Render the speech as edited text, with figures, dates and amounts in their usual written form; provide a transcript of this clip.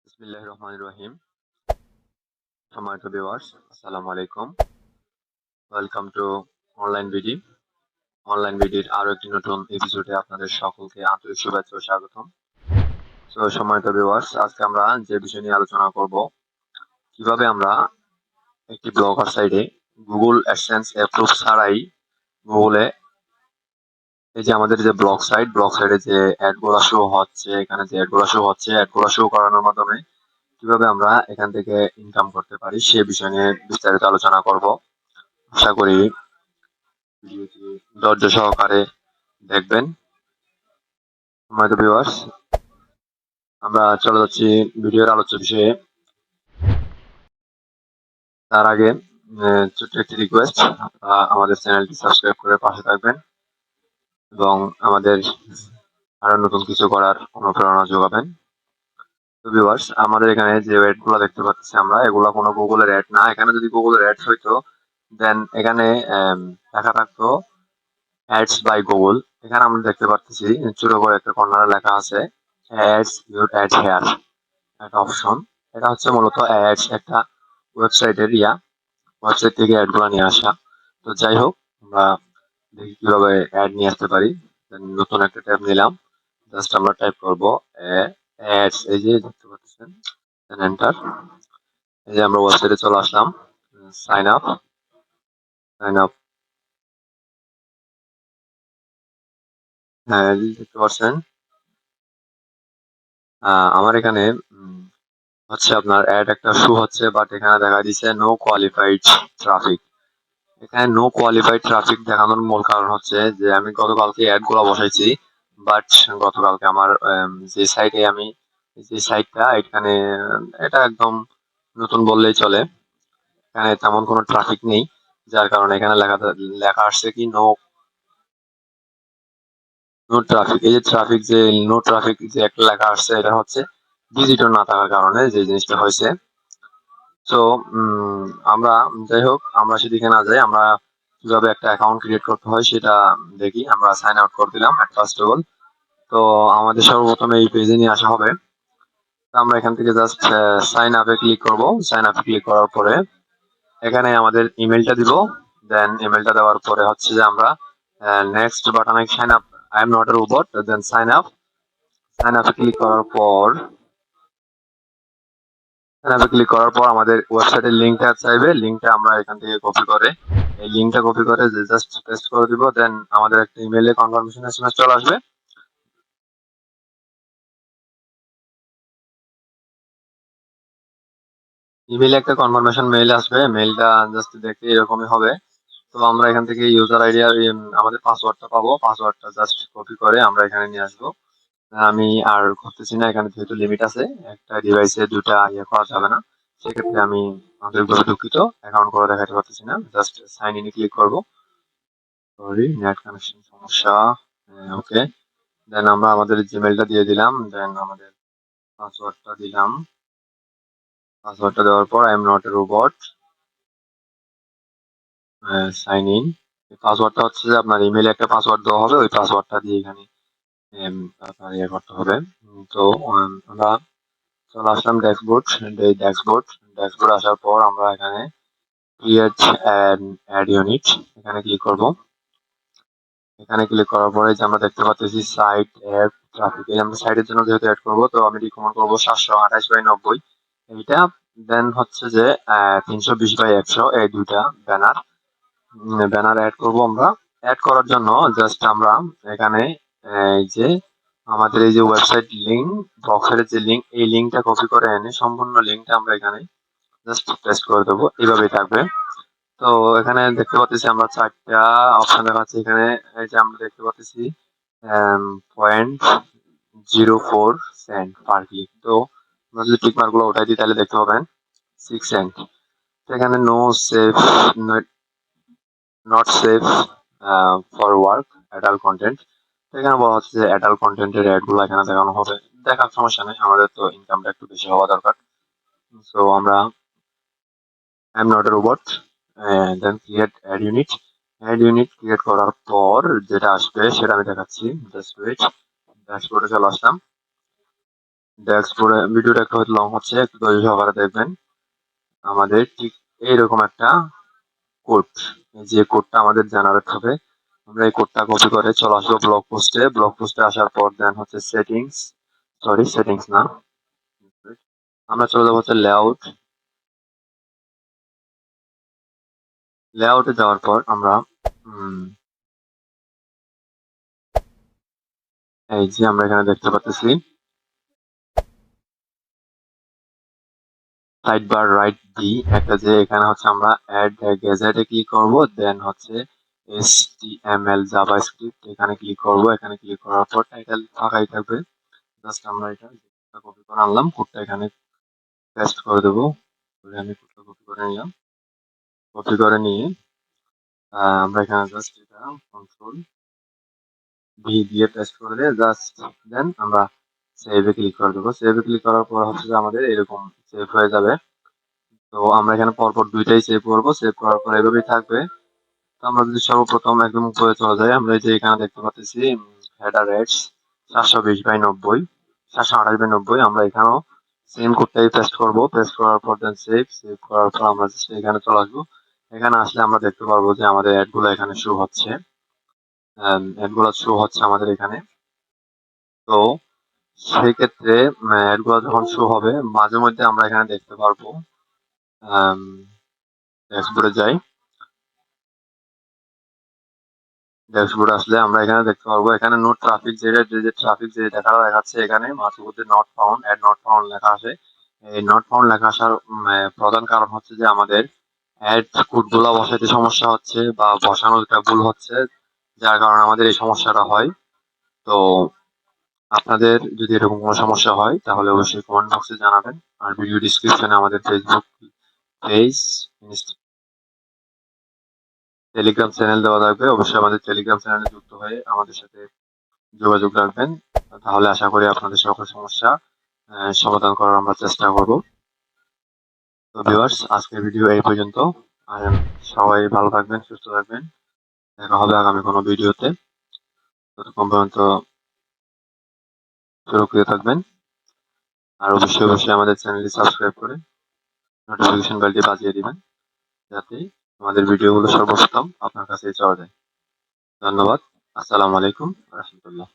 বিসমিল্লাহির রহমানির রহিম। সম্মানিত ভিউয়ার্স, আসসালামু আলাইকুম। Welcome to online BD. Online বিডির আরো একটি নতুন এপিসোডে আপনাদের সকলকে আন্তরিক শুভেচ্ছা ও স্বাগতম। তো সম্মানিত ভিউয়ার্স, আজকে আমরা যে বিষয় নিয়ে আলোচনা করব, কিভাবে আমরা একটি ব্লগার সাইটে গুগল অ্যাডসেন্স অ্যাপ্রুভ ছাড়াই গুগলে এই যে আমাদের যে ব্লগ সাইটে যে অ্যাড গুলো শো হচ্ছে, এখানে যে অ্যাড গুলো শো হচ্ছে, অ্যাড গুলো শো করানোর মাধ্যমে কিভাবে আমরা এখান থেকে ইনকাম করতে পারি সে বিষয় নিয়ে বিস্তারিত আলোচনা করব। আশা করি ভিডিওটি ধৈর্য সহকারে দেখবেন। সম্মানিত ভিউয়ার্স, আমরা চলে যাচ্ছি ভিডিওর আলোচ্য বিষয়ে। তার আগে ছোট্ট একটি রিকোয়েস্ট, আপনারা আমাদের চ্যানেলটি সাবস্ক্রাইব করে পাশে থাকবেন এবং আমাদের আরো নতুন কিছু করার অনুপ্রেরণা যোগাবেন। তো ভিউয়ার্স, আমাদের এখানে যে অ্যাড গুলো দেখতে পাচ্ছি আমরা, এগুলো কোনো গুগলের অ্যাড না। এখানে যদি গুগলের অ্যাড হইতো দেন এখানে লেখা থাকতো অ্যাডস বাই গুগল। এখানে আমরা দেখতে পাচ্ছি ছোট করে একটা কর্নারে লেখা আছে অ্যাডস ইউর অ্যাড হেয়ার, একটা অপশন। এটা হচ্ছে মূলত অ্যাডস, একটা ওয়েবসাইটের ওয়েবসাইট থেকে অ্যাড গুলো নিয়ে আসা। তো যাই হোক, আমরা দেখি কিভাবে অ্যাড নিয়ে আসতে পারি। নতুন একটা ট্যাব নিলাম, জাস্ট আমরা টাইপ করবো অ্যাডস, এই যে দেখতে পাচ্ছেন, এন্টার। এই যে আমরা ওয়েবসাইটে চলে আসলাম, সাইন আপ, সাইন আপ। হ্যাঁ, এই যে দেখতে পাচ্ছেন আমার এখানে হচ্ছে আপনার অ্যাড একটা শো হচ্ছে, বাট এখানে দেখা দিচ্ছে নো কোয়ালিফাইড ট্রাফিক। এখানে নো কোয়ালিফাইড ট্রাফিক দেখানোর মূল কারণ হচ্ছে যে আমি গতকালকে অ্যাড গুলো বসাইছি, বাট গতকালকে আমার যে সাইটে আমি, যে সাইটটা এখানে, এটা একদম নতুন বললেই চলে। এখানে তেমন কোনো ট্রাফিক নেই, যার কারণে এখানে লেখা লেখা আসছে কি নো নো ট্রাফিক। এই যে ট্রাফিক, যে নো ট্রাফিক যে একটা লেখা আসছে, এটা হচ্ছে ভিজিটর না থাকার কারণে যে জিনিসটা হয়েছে। তো আমরা, যাই হোক, আমরা সেদিকে না যাই, আমরা কিভাবে একটা অ্যাকাউন্ট ক্রিয়েট করতে হয় সেটা দেখি। আমরা সাইন আউট করে দিলাম ফার্স্ট অফ অল। তো আমাদের সর্বপ্রথম এই পেজে নিয়ে আসা হবে। তো আমরা এখান থেকে জাস্ট সাইন আপে ক্লিক করব। সাইন আপে ক্লিক করার পরে এখানে আমাদের ইমেলটা দিব। দেন ইমেলটা দেওয়ার পরে হচ্ছে যে আমরা নেক্সট বাটনে sign up, I am not a robot, then sign up. Sign আপে ক্লিক করার পর, এখানে ক্লিক করার পর আমাদের ওয়েবসাইটের লিংকটা চাইবে। লিংকটা আমরা এখান থেকে কপি করে, এই লিংকটা কপি করে জাস্ট পেস্ট করে দিব। দেন আমাদের একটা ইমেইলে কনফার্মেশন এসএমএস চলে আসবে। ইমেইলে একটা কনফার্মেশন মেইল আসবে, মেইলটা জাস্ট দেখতে এরকমই হবে। তো আমরা এখান থেকে ইউজার আইডি আর আমাদের পাসওয়ার্ডটা পাবো। পাসওয়ার্ডটা জাস্ট কপি করে আমরা এখানে নিয়ে আসবো। আমি আর করতেছি না, এখানে যেহেতু লিমিট আছে, একটা ডিভাইসে দুটা ইয়ে করা যাবে না। সেক্ষেত্রে আমি আন্তরিকভাবে দুঃখিত, অ্যাকাউন্ট করে দেখাতে পারতেছি না। জাস্ট সাইন ইনে ক্লিক করবো। সরি, নেট কানেকশন সমস্যা। ওকে, দেন আমরা আমাদের জিমেলটা দিয়ে দিলাম। দেন আমাদের পাসওয়ার্ডটা দিলাম। পাসওয়ার্ডটা দেওয়ার পর I am not a robot, sign in. পাসওয়ার্ডটা হচ্ছে যে আপনার ইমেলে একটা পাসওয়ার্ড দেওয়া হবে, ওই পাসওয়ার্ডটা দিয়ে এখানে আপনার ইয়ে করতে হবে। তো আমরা চলে আসলাম ড্যাশবোর্ড। এই ড্যাশবোর্ড আসার পর আমরা এখানে ক্রিয়েট অ্যাড ইউনিট, এখানে ক্লিক করব। এখানে ক্লিক করার পরে যে আমরা দেখতে পাচ্ছি সাইট অ্যাড ট্রাফিক, এই আমরা সাইটের জন্য যেহেতু অ্যাড করব, তো আমি রিকমেন্ড করবো 728/90 এইটা। দেন হচ্ছে যে 320/100, এই দুইটা ব্যানার ব্যানার অ্যাড করব আমরা। অ্যাড করার জন্য জাস্ট আমরা এখানে এই যে আমাদের এই যে ওয়েবসাইট লিংক, বক্সের যে লিংক, এই লিংকটা কপি করে এনে সম্পূর্ণ লিংকটা আমরা এখানে জাস্ট পেস্ট করে দেবো। এইভাবেই থাকবে। তো এখানে দেখতে পাচ্ছি আমরা চারটা অপশন দেখাচ্ছি এখানে। এই যে আমরা দেখতে পাচ্ছি 0.04 সেন্ট পার ক্লিক। তো আমরা যদি টিক মার্ক গুলো উঠাই দিই তাহলে দেখতে পাবেন 6 সেন্ট। এখানে no safe, not safe for work, adult content. এখানে বলা হচ্ছে যে অ্যাডাল্ট কন্টেন্টের অ্যাড গুলো এখানে দেখানো হবে। দেখার সমস্যা নেই, আমাদের তো ইনকামটা একটু বেশি হওয়া দরকার। সো আমরা I am not a robot, then create ad unit. Ad unit create করার পর যেটা আসবে সেটা আমি দেখাচ্ছি। Just wait. ড্যাশবোর্ডে চলে আসলাম। ড্যাশবোর্ডে ভিডিওটা একটু হয়তো লং হচ্ছে, একটু ধৈর্য সহকারে দেখবেন। আমাদের ঠিক এইরকম একটা কোড, যে কোডটা আমাদের জেনারেট হবে, আমরা এই কোডটা কপি করে চলে আসবো ব্লগ পোস্টে আসার পর দেন হচ্ছে সেটিংস না, আমরা চলে যাবো হচ্ছে লেআউটে যাওয়ার পর আমরা এই যে আমরা এখানে দেখতে পাচ্ছি সাইড বার রাইট ডি একটা, যে এখানে হচ্ছে আমরা অ্যাড গ্যাজেটে ক্লিক করব, দেন হচ্ছে HTML জাভাস্ক্রিপ্ট এখানে ক্লিক করব। এখানে ক্লিক করার পর টাইটেল ফাঁকাই থাকবে, জাস্ট আমরা এটা কপি করে আনলাম, কোডটা এখানে পেস্ট করে দেবো। আমি কোডটা কপি করে নিলাম, কপি করে নিয়ে আমরা এখানে জাস্ট এটা কন্ট্রোল ভি দিয়ে পেস্ট করে দিয়ে জাস্ট দেন আমরা সেভে ক্লিক করে দেবো। সেভে ক্লিক করার পর হচ্ছে যে আমাদের এরকম সেভ হয়ে যাবে। তো আমরা এখানে পরপর দুইটাই সেভ করবো, সেভ করার পর এভাবেই থাকবে। তো আমরা যদি সর্বপ্রথম একদম উপরে চলে যাই, আমরা এই যে এখানে দেখতে পাচ্ছি হেডার রেটস 720/90, 728/90, আমরা এখানেও সেম কোডটাই পেস্ট করবো। পেস্ট করার পর দেন সেভ করার পর আমরা জাস্ট এখানে চলে আসবো। এখানে আসলে আমরা দেখতে পারবো যে আমাদের অ্যাড গুলো এখানে শো হচ্ছে, অ্যাড গুলো শো হচ্ছে আমাদের এখানে। তো সেই ক্ষেত্রে অ্যাড গুলো যখন শো হবে, মাঝে মধ্যে আমরা এখানে দেখতে পারবো, ড্যাশবোর্ডে যাই, ড্যাশবোর্ড আসলে আমরা এখানে দেখতে পারবো এখানে নো ট্রাফিক, যে ট্রাফিক যে দেখাচ্ছে এখানে মাঝে মধ্যে not found, ad not found লেখা আসে। এই নট ফাউন্ড লেখা আসার প্রধান কারণ হচ্ছে যে আমাদের অ্যাড কোড গুলা বসাইতে সমস্যা হচ্ছে বা বসানোটা ভুল হচ্ছে, যার কারণে আমাদের এই সমস্যাটা হয়। তো আপনাদের যদি এরকম কোনো সমস্যা হয় তাহলে অবশ্যই কমেন্ট বক্সে জানাবেন। আর ভিডিও ডিসক্রিপশনে আমাদের ফেসবুক পেজ, টেলিগ্রাম চ্যানেল দেওয়া থাকবে, অবশ্যই আমাদের টেলিগ্রাম চ্যানেলে যুক্ত হয়ে আমাদের সাথে যোগাযোগ রাখবেন। তাহলে আশা করি আপনাদের সকল সমস্যা সমাধান করার আমরা চেষ্টা করব। তো ভিউয়ার্স, আজকের ভিডিও এই পর্যন্ত। আর সবাই ভালো থাকবেন, সুস্থ থাকবেন, দেখা হবে আগামী কোনো ভিডিওতে। ততক্ষণ পর্যন্ত সুরক্ষিত থাকবেন। আর অবশ্যই আমাদের চ্যানেলটি সাবস্ক্রাইব করে নোটিফিকেশন বেলটি বাজিয়ে দিবেন, যাতে আমাদের ভিডিওগুলো সর্বপ্রথম আপনার কাছে চলে যায়। ধন্যবাদ। আসসালামু আলাইকুম রহমতুল্লাহ।